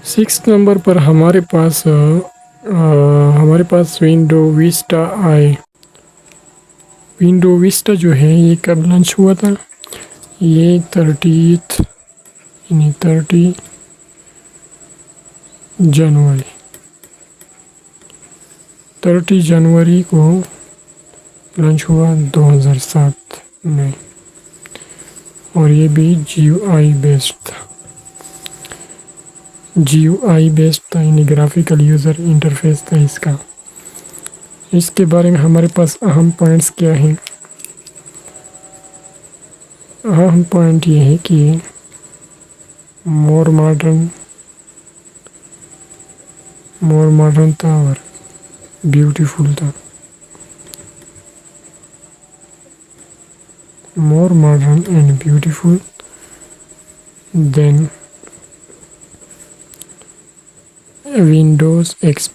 6 number پر ہمارے پاس window Vesta آئے. Window Vesta جو ہے یہ کب لانچ ہوا تھا؟ یہ 30 جنوری کو لانچ ہوا 2007 میں، اور یہ بھی جی یو آئی بیسڈ تھا، یعنی گرافیکل یوزر انٹرفیس تھا اس کا. اس کے بارے میں ہمارے پاس اہم پوائنٹس کیا ہیں؟ اہم پوائنٹ یہ ہے کہ مور ماڈرن تھا اور بیوٹیفل تھا. More modern and beautiful than Windows X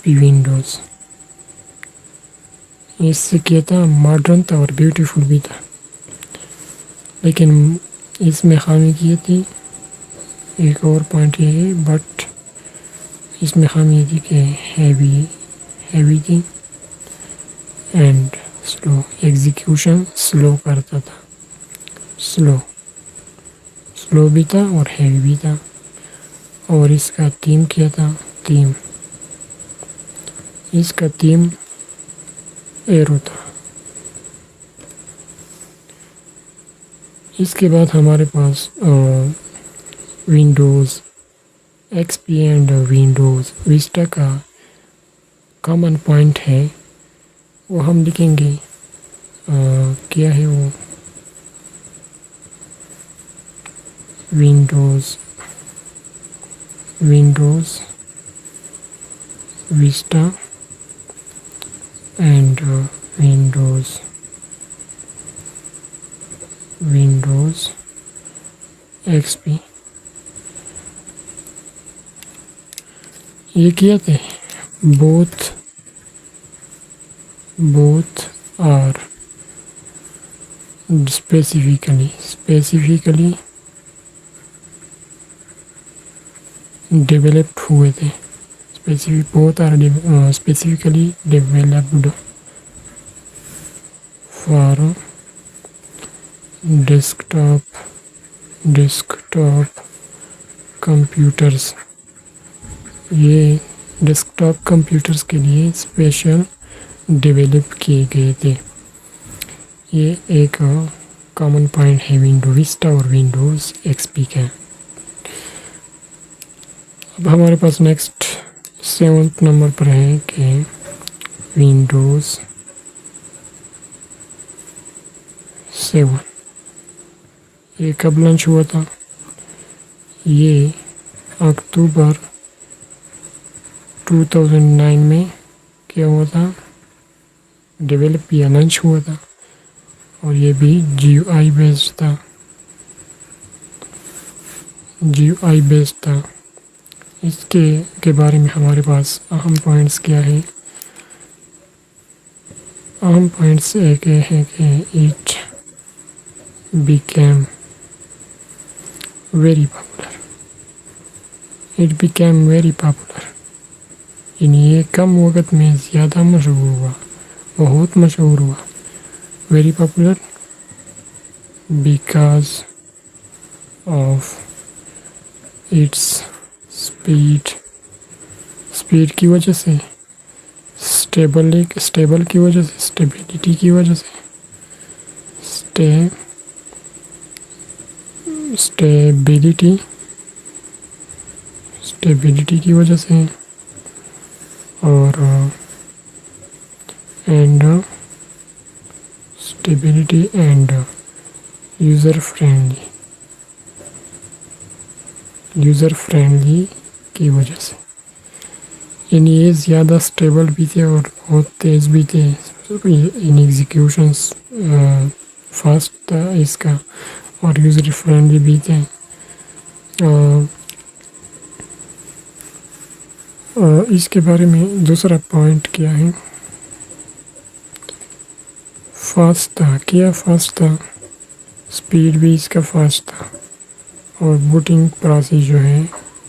P Windows. اس سے کیا تھا؟ ماڈرن تھا اور بیوٹیفل بھی تھا، لیکن اس میں خامی کی تھی. ایک اور پوائنٹ یہ ہے، بٹ اس میں خامی یہ تھی کہ ہیوی تھی اینڈ سلو، ایگزیکیوشن سلو کرتا تھا. سلو بھی تھا اور ہیوی بھی تھا. اور اس کا تھیم کیا تھا؟ اس کا تھیم ایرو تھا. اس کے بعد ہمارے پاس Windows X P and Windows Vista کا کامن پوائنٹ ہے، وہ ہم لکھیں گے. کیا ہے وہ؟ Windows Vista and Windows X P. یہ کیا تھے؟ بوتھ آر اسپیسیفکلی ڈیولپڈ ہوئے تھے. Both are specifically developed for desktop computers. یہ ڈیسک ٹاپ کمپیوٹرز کے لیے اسپیشل ڈیولپ کیے گئے تھے. یہ ایک کامن پوائنٹ ہے ونڈو ویسٹا اور ونڈوز ایکس پی کا. اب ہمارے پاس نیکسٹ 7 نمبر پر ہے کہ ونڈوز 7 یہ کب لانچ ہوا تھا؟ یہ اکتوبر 2009 میں کیا ہوا تھا؟ ڈیولپ یا لانچ ہوا تھا، اور یہ بھی جی یو آئی بیسڈ تھا. اس کے بارے میں ہمارے پاس اہم پوائنٹس کیا ہے؟ اہم پوائنٹس ایک یہ ہے کہ اٹ بیکیم ویری پاپولر. یعنی یہ کم وقت میں زیادہ مشہور ہوا، بہت مشہور ہوا. Very popular because of its speed کی وجہ سے، اسٹیبلٹی کی وجہ سے، اسٹیبلٹی کی وجہ سے، اور اسٹیبلٹی اینڈ یوزر فرینڈلی کی وجہ سے. یعنی یہ زیادہ اسٹیبل بھی تھے اور بہت تیز بھی تھے. ایگزیکیوشنس فاسٹ تھا اس کا، اور یوزر فرینڈلی بھی تھے. اس کے بارے میں دوسرا پوائنٹ کیا ہے؟ فاسٹ تھا. کیا فاسٹ تھا؟ اسپیڈ بھی اس کا فاسٹ تھا، اور بوٹنگ پروسیس جو ہے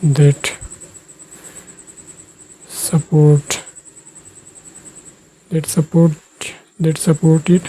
that support supported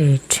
8।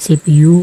CPU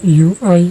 UI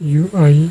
UI